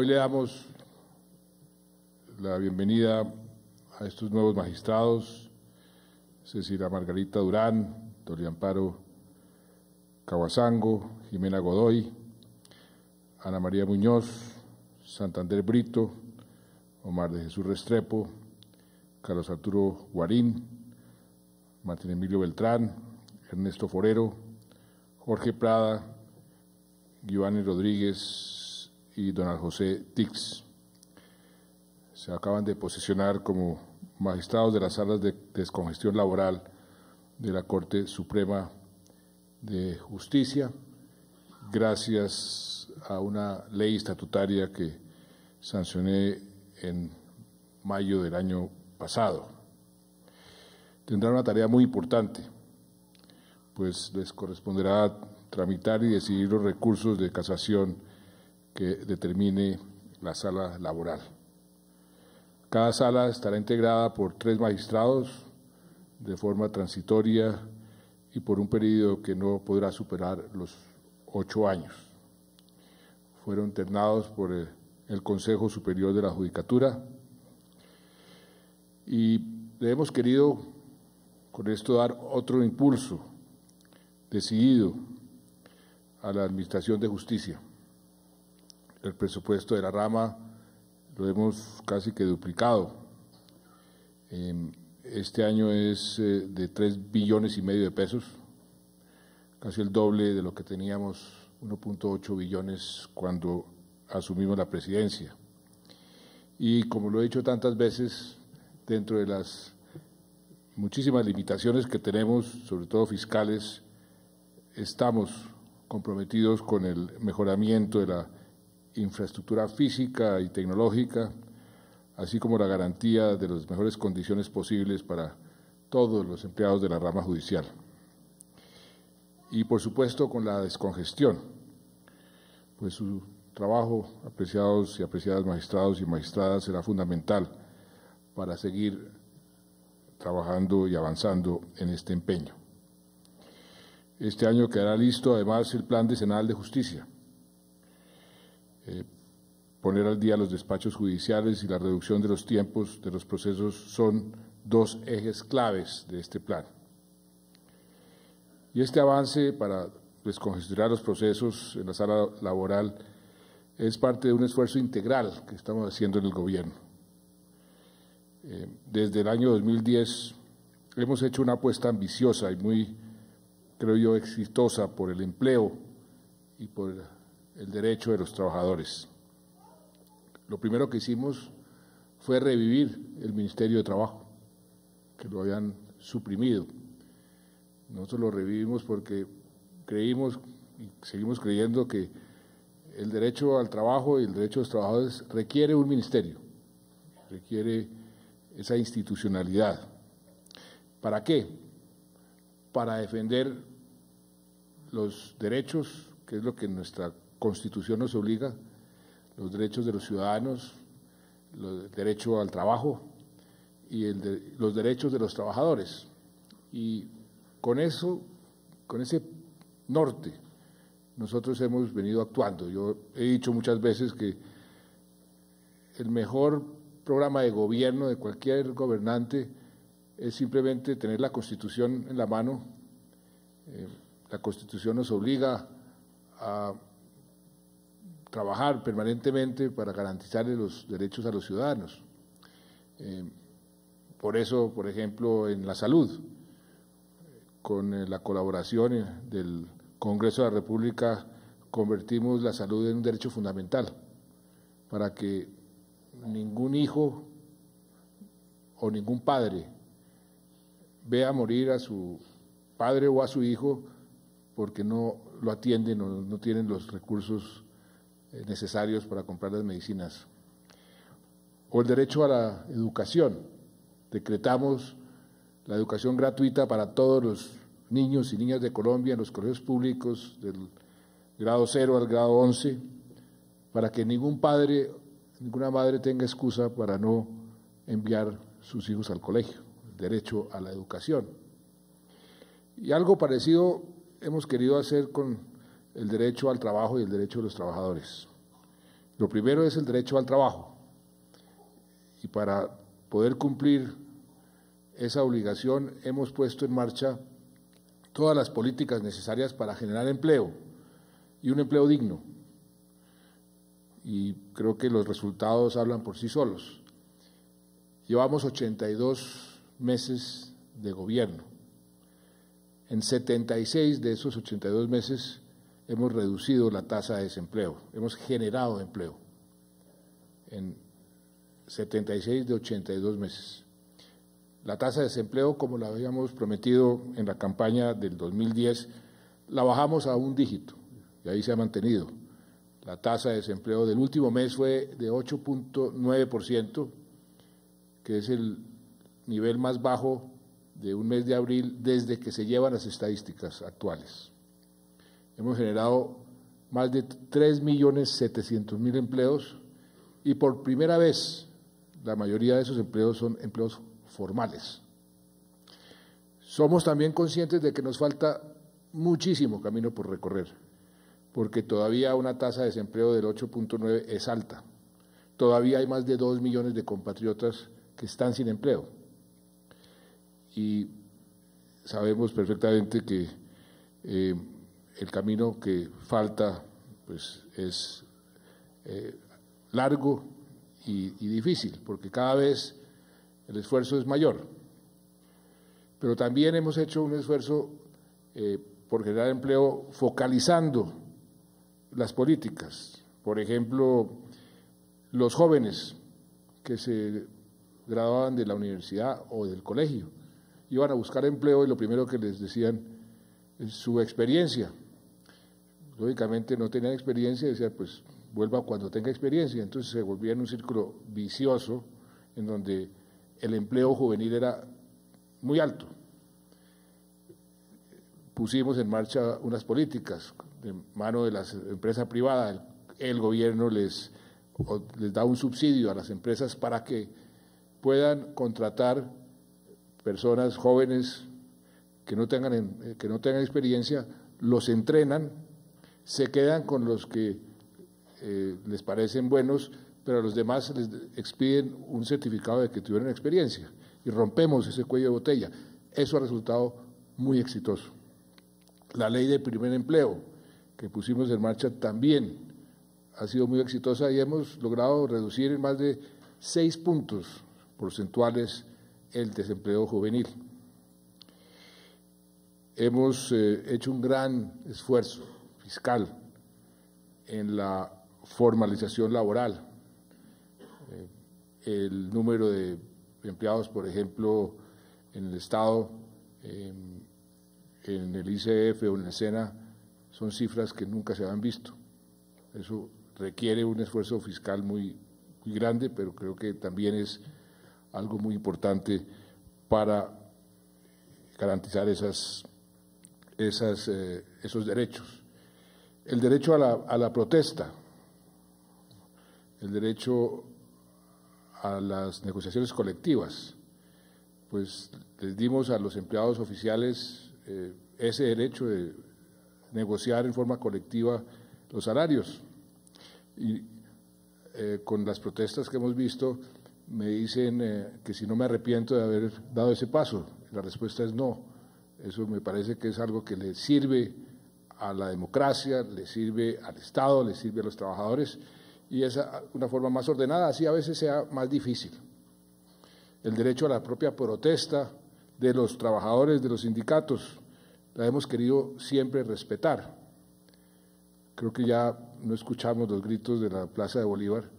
Hoy le damos la bienvenida a estos nuevos magistrados, Cecilia Margarita Durán, Doria Amparo Caguazango, Jimena Godoy, Ana María Muñoz, Santander Brito, Omar de Jesús Restrepo, Carlos Arturo Guarín, Martín Emilio Beltrán, Ernesto Forero, Jorge Prada, Giovanni Rodríguez y Donald José Tix. Se acaban de posesionar como magistrados de las salas de descongestión laboral de la Corte Suprema de Justicia, gracias a una ley estatutaria que sancioné en mayo del año pasado. Tendrán una tarea muy importante, pues les corresponderá tramitar y decidir los recursos de casación que determine la sala laboral. Cada sala estará integrada por 3 magistrados de forma transitoria y por un periodo que no podrá superar los 8 años. Fueron ternados por el Consejo Superior de la Judicatura y le hemos querido con esto dar otro impulso decidido a la Administración de Justicia. El presupuesto de la rama lo hemos casi que duplicado. Este año es de 3,5 billones de pesos, casi el doble de lo que teníamos, 1,8 billones cuando asumimos la presidencia. Y como lo he dicho tantas veces, dentro de las muchísimas limitaciones que tenemos, sobre todo fiscales, estamos comprometidos con el mejoramiento de la infraestructura física y tecnológica, así como la garantía de las mejores condiciones posibles para todos los empleados de la rama judicial. Y, por supuesto, con la descongestión, pues su trabajo, apreciados y apreciadas magistrados y magistradas, será fundamental para seguir trabajando y avanzando en este empeño. Este año quedará listo, además, el Plan Decenal de Justicia. Poner al día los despachos judiciales y la reducción de los tiempos de los procesos son 2 ejes claves de este plan. Y este avance para descongestionar los procesos en la sala laboral es parte de un esfuerzo integral que estamos haciendo en el Gobierno. Desde el año 2010 hemos hecho una apuesta ambiciosa y muy, creo yo, exitosa por el empleo y por el derecho de los trabajadores. Lo primero que hicimos fue revivir el Ministerio de Trabajo, que lo habían suprimido. Nosotros lo revivimos porque creímos y seguimos creyendo que el derecho al trabajo y el derecho de los trabajadores requiere un ministerio, requiere esa institucionalidad. ¿Para qué? Para defender los derechos, que es lo que nuestra Constitución nos obliga, los derechos de los ciudadanos, el derecho al trabajo y los derechos de los trabajadores. Y con eso, con ese norte, nosotros hemos venido actuando. Yo he dicho muchas veces que el mejor programa de gobierno de cualquier gobernante es simplemente tener la Constitución en la mano. La Constitución nos obliga a trabajar permanentemente para garantizarle los derechos a los ciudadanos. Por eso, por ejemplo, en la salud, con la colaboración del Congreso de la República, convertimos la salud en un derecho fundamental para que ningún hijo o ningún padre vea morir a su padre o a su hijo porque no lo atienden o no tienen los recursos necesarios para comprar las medicinas. O el derecho a la educación. Decretamos la educación gratuita para todos los niños y niñas de Colombia en los colegios públicos del grado 0 al grado 11, para que ningún padre, ninguna madre tenga excusa para no enviar sus hijos al colegio, el derecho a la educación. Y algo parecido hemos querido hacer con el derecho al trabajo y el derecho de los trabajadores. Lo primero es el derecho al trabajo. Y para poder cumplir esa obligación hemos puesto en marcha todas las políticas necesarias para generar empleo y un empleo digno. Y creo que los resultados hablan por sí solos. Llevamos 82 meses de gobierno. En 76 de esos 82 meses hemos reducido la tasa de desempleo, hemos generado empleo en 76 de 82 meses. La tasa de desempleo, como la habíamos prometido en la campaña del 2010, la bajamos a un dígito y ahí se ha mantenido. La tasa de desempleo del último mes fue de 8.9%, que es el nivel más bajo de un mes de abril desde que se llevan las estadísticas actuales. Hemos generado más de 3.700.000 empleos y por primera vez la mayoría de esos empleos son empleos formales. Somos también conscientes de que nos falta muchísimo camino por recorrer, porque todavía una tasa de desempleo del 8.9 es alta. Todavía hay más de 2 millones de compatriotas que están sin empleo. Y sabemos perfectamente que el camino que falta pues, es largo y difícil, porque cada vez el esfuerzo es mayor. Pero también hemos hecho un esfuerzo por generar empleo focalizando las políticas. Por ejemplo, los jóvenes que se graduaban de la universidad o del colegio iban a buscar empleo y lo primero que les decían es su experiencia. Lógicamente no tenían experiencia y decían, pues vuelva cuando tenga experiencia. Entonces se volvía en un círculo vicioso en donde el empleo juvenil era muy alto. Pusimos en marcha unas políticas de mano de la empresa privada. El gobierno les da un subsidio a las empresas para que puedan contratar personas jóvenes que no tengan experiencia, los entrenan, se quedan con los que les parecen buenos, pero a los demás les expiden un certificado de que tuvieron experiencia y rompemos ese cuello de botella. Eso ha resultado muy exitoso. La ley de primer empleo que pusimos en marcha también ha sido muy exitosa y hemos logrado reducir en más de 6 puntos porcentuales el desempleo juvenil. Hemos hecho un gran esfuerzo fiscal en la formalización laboral. El número de empleados, por ejemplo, en el Estado, en el ICF o en el SENA, son cifras que nunca se habían visto. Eso requiere un esfuerzo fiscal muy grande, pero creo que también es algo muy importante para garantizar esos derechos. El derecho a la protesta, el derecho a las negociaciones colectivas, pues les dimos a los empleados oficiales ese derecho de negociar en forma colectiva los salarios. Y con las protestas que hemos visto, me dicen que si no me arrepiento de haber dado ese paso. La respuesta es no. Eso me parece que es algo que le sirve a la democracia, le sirve al Estado, le sirve a los trabajadores y es una forma más ordenada, así a veces sea más difícil. El derecho a la propia protesta de los trabajadores, de los sindicatos, la hemos querido siempre respetar. Creo que ya no escuchamos los gritos de la Plaza de Bolívar,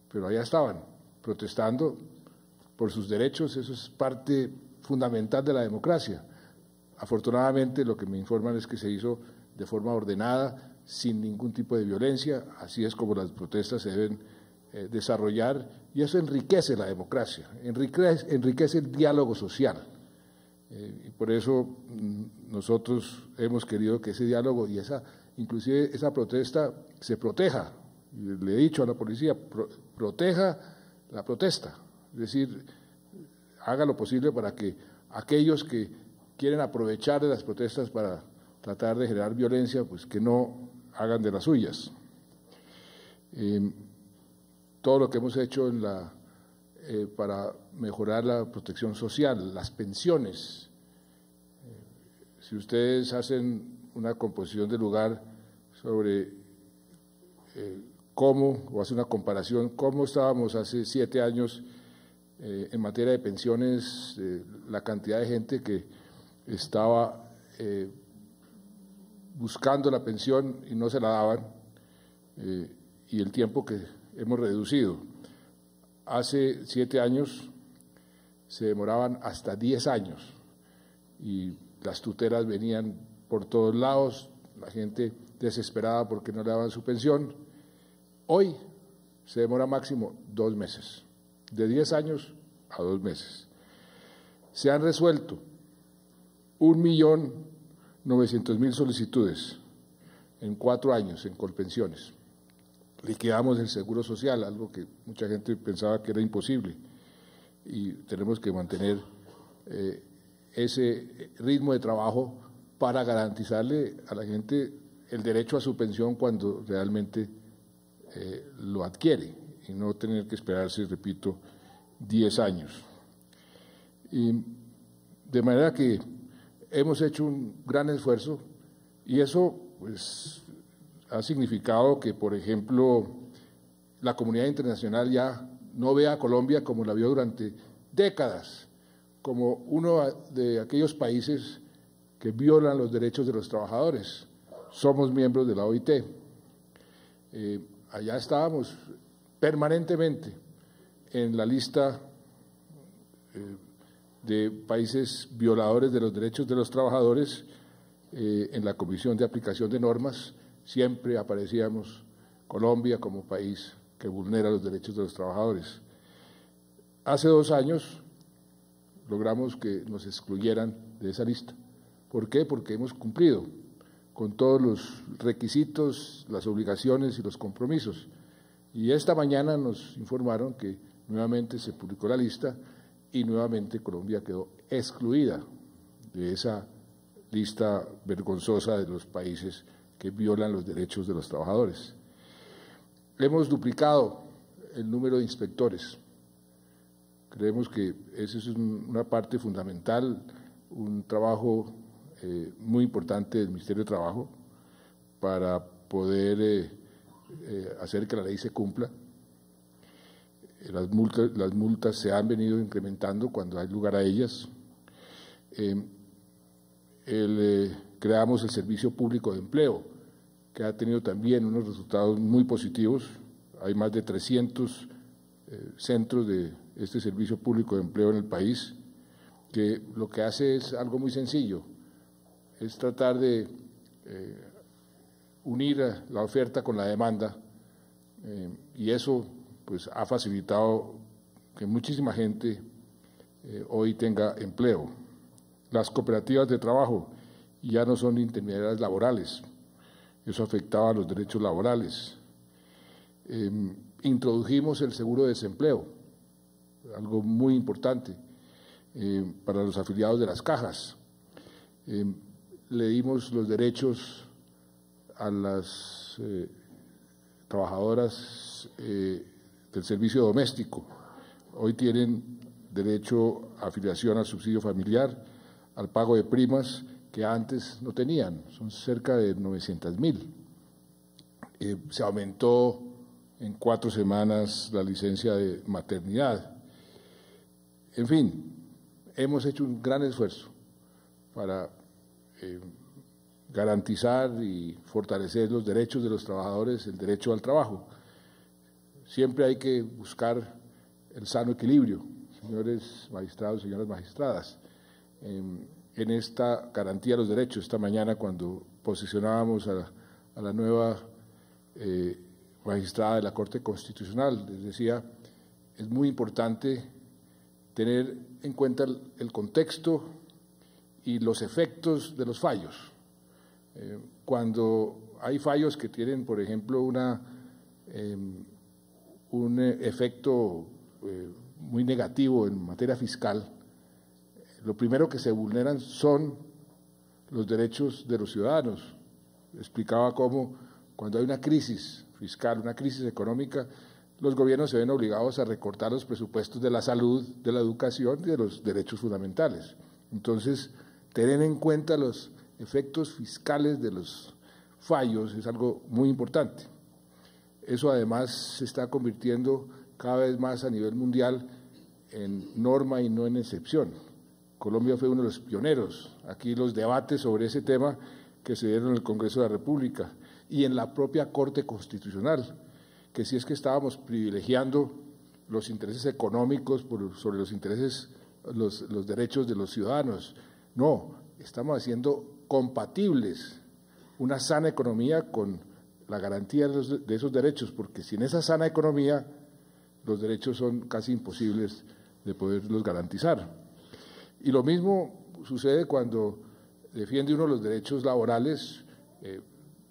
pero allá estaban, protestando por sus derechos. Eso es parte fundamental de la democracia. Afortunadamente, lo que me informan es que se hizo de forma ordenada, sin ningún tipo de violencia. Así es como las protestas se deben desarrollar, y eso enriquece la democracia, enriquece el diálogo social. Y por eso nosotros hemos querido que ese diálogo y inclusive esa protesta se proteja. Le he dicho a la policía, proteja la protesta, es decir, haga lo posible para que aquellos que quieren aprovechar de las protestas para tratar de generar violencia, pues que no hagan de las suyas. todo lo que hemos hecho para mejorar la protección social, las pensiones. Si ustedes hacen una composición de lugar sobre cómo, o hace una comparación, cómo estábamos hace 7 años en materia de pensiones, la cantidad de gente que estaba buscando la pensión y no se la daban, y el tiempo que hemos reducido. Hace 7 años se demoraban hasta 10 años y las tutelas venían por todos lados, la gente desesperada porque no le daban su pensión. Hoy se demora máximo 2 meses, de 10 años a 2 meses. Se han resuelto 1.900.000 solicitudes en 4 años en Colpensiones. Liquidamos el seguro social, algo que mucha gente pensaba que era imposible, y tenemos que mantener ese ritmo de trabajo para garantizarle a la gente el derecho a su pensión cuando realmente lo adquiere y no tener que esperarse, repito, 10 años. Y de manera que hemos hecho un gran esfuerzo y eso pues ha significado que, por ejemplo, la comunidad internacional ya no ve a Colombia como la vio durante décadas, como uno de aquellos países que violan los derechos de los trabajadores. Somos miembros de la OIT. Allá estábamos permanentemente en la lista de países violadores de los derechos de los trabajadores. En la Comisión de Aplicación de Normas siempre aparecíamos Colombia como país que vulnera los derechos de los trabajadores. Hace 2 años logramos que nos excluyeran de esa lista. ¿Por qué? Porque hemos cumplido con todos los requisitos, las obligaciones y los compromisos. Y esta mañana nos informaron que nuevamente se publicó la lista y nuevamente Colombia quedó excluida de esa lista vergonzosa de los países que violan los derechos de los trabajadores. Hemos duplicado el número de inspectores. Creemos que esa es una parte fundamental, un trabajo muy importante del Ministerio de Trabajo para poder hacer que la ley se cumpla. Las multas se han venido incrementando cuando hay lugar a ellas. Creamos el Servicio Público de Empleo, que ha tenido también unos resultados muy positivos. Hay más de 300 centros de este Servicio Público de Empleo en el país, que lo que hace es algo muy sencillo, es tratar de unir la oferta con la demanda, y eso pues ha facilitado que muchísima gente hoy tenga empleo. Las cooperativas de trabajo ya no son intermediarias laborales, eso afectaba a los derechos laborales. Introdujimos el seguro de desempleo, algo muy importante para los afiliados de las cajas. Le dimos los derechos a las trabajadoras del servicio doméstico. Hoy tienen derecho a afiliación al subsidio familiar, al pago de primas que antes no tenían, son cerca de 900.000. Se aumentó en 4 semanas la licencia de maternidad. En fin, hemos hecho un gran esfuerzo para garantizar y fortalecer los derechos de los trabajadores, el derecho al trabajo. Siempre hay que buscar el sano equilibrio, señores magistrados, señoras magistradas, en esta garantía de los derechos. Esta mañana, cuando posicionábamos a la nueva magistrada de la Corte Constitucional, les decía, es muy importante tener en cuenta el contexto y los efectos de los fallos. Cuando hay fallos que tienen, por ejemplo, un efecto muy negativo en materia fiscal, lo primero que se vulneran son los derechos de los ciudadanos. Explicaba cómo cuando hay una crisis fiscal, una crisis económica, los gobiernos se ven obligados a recortar los presupuestos de la salud, de la educación y de los derechos fundamentales. Entonces, tener en cuenta los efectos fiscales de los fallos es algo muy importante. Eso además se está convirtiendo cada vez más a nivel mundial en norma y no en excepción. Colombia fue uno de los pioneros. Aquí los debates sobre ese tema que se dieron en el Congreso de la República y en la propia Corte Constitucional, que si es que estábamos privilegiando los intereses económicos sobre los intereses, los derechos de los ciudadanos. No, estamos haciendo compatibles una sana economía con la garantía de esos derechos, porque sin esa sana economía los derechos son casi imposibles de poderlos garantizar. Y lo mismo sucede cuando defiende uno los derechos laborales,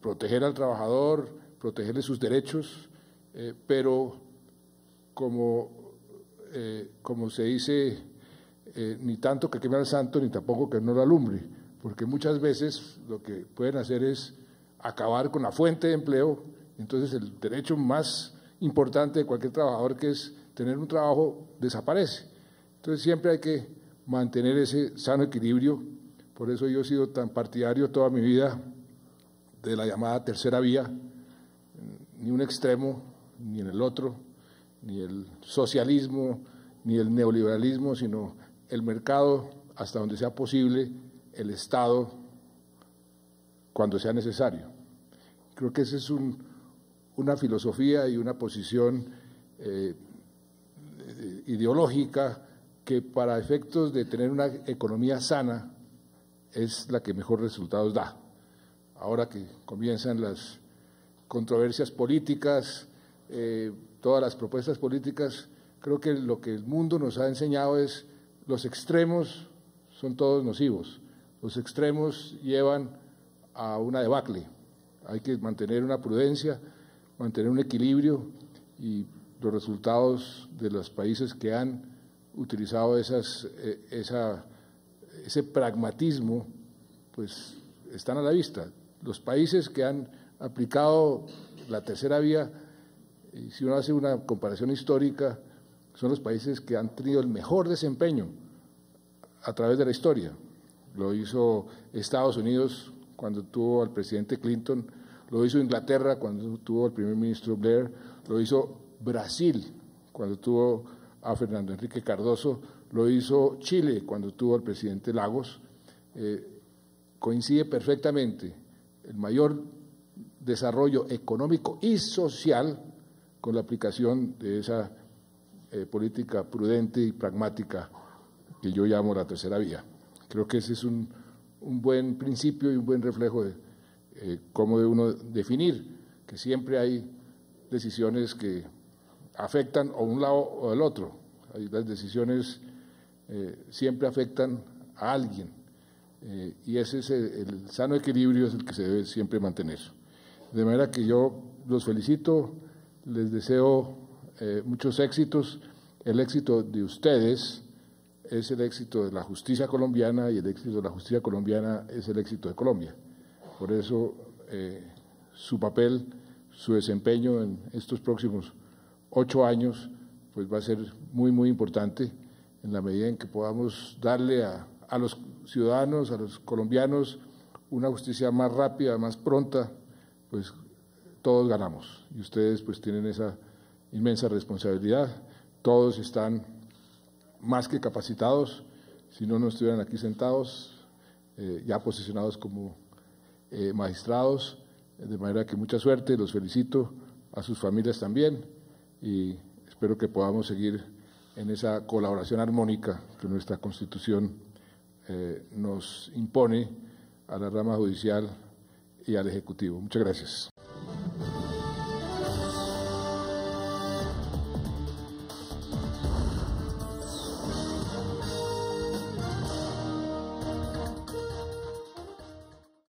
proteger al trabajador, protegerle sus derechos, pero como se dice, ni tanto que queme al santo, ni tampoco que no lo alumbre, porque muchas veces lo que pueden hacer es acabar con la fuente de empleo. Entonces el derecho más importante de cualquier trabajador, que es tener un trabajo, desaparece. Entonces siempre hay que mantener ese sano equilibrio. Por eso yo he sido tan partidario toda mi vida de la llamada tercera vía, ni un extremo ni en el otro, ni el socialismo ni el neoliberalismo, sino el mercado hasta donde sea posible, el Estado cuando sea necesario. Creo que esa es una filosofía y una posición ideológica que para efectos de tener una economía sana es la que mejor resultados da. Ahora que comienzan las controversias políticas, todas las propuestas políticas, creo que lo que el mundo nos ha enseñado es los extremos son todos nocivos, los extremos llevan a una debacle. Hay que mantener una prudencia, mantener un equilibrio, y los resultados de los países que han utilizado ese pragmatismo, pues están a la vista. Los países que han aplicado la tercera vía, y si uno hace una comparación histórica, son los países que han tenido el mejor desempeño a través de la historia. Lo hizo Estados Unidos cuando tuvo al presidente Clinton, lo hizo Inglaterra cuando tuvo al primer ministro Blair, lo hizo Brasil cuando tuvo a Fernando Enrique Cardoso, lo hizo Chile cuando tuvo al presidente Lagos. Coincide perfectamente el mayor desarrollo económico y social con la aplicación de esa política prudente y pragmática que yo llamo la tercera vía. Creo que ese es un buen principio y un buen reflejo de cómo debe uno definir que siempre hay decisiones que afectan o un lado o el otro. Las decisiones siempre afectan a alguien, y ese es el sano equilibrio, es el que se debe siempre mantener. De manera que yo los felicito, les deseo muchos éxitos. El éxito de ustedes es el éxito de la justicia colombiana, y el éxito de la justicia colombiana es el éxito de Colombia. Por eso su papel, su desempeño en estos próximos 8 años, pues va a ser muy, muy importante, en la medida en que podamos darle a los ciudadanos, a los colombianos, una justicia más rápida, más pronta, pues todos ganamos. Y ustedes pues tienen esa inmensa responsabilidad. Todos están más que capacitados, si no, no estuvieran aquí sentados, ya posicionados como magistrados, de manera que mucha suerte, los felicito, a sus familias también, y espero que podamos seguir en esa colaboración armónica que nuestra Constitución nos impone a la rama judicial y al Ejecutivo. Muchas gracias.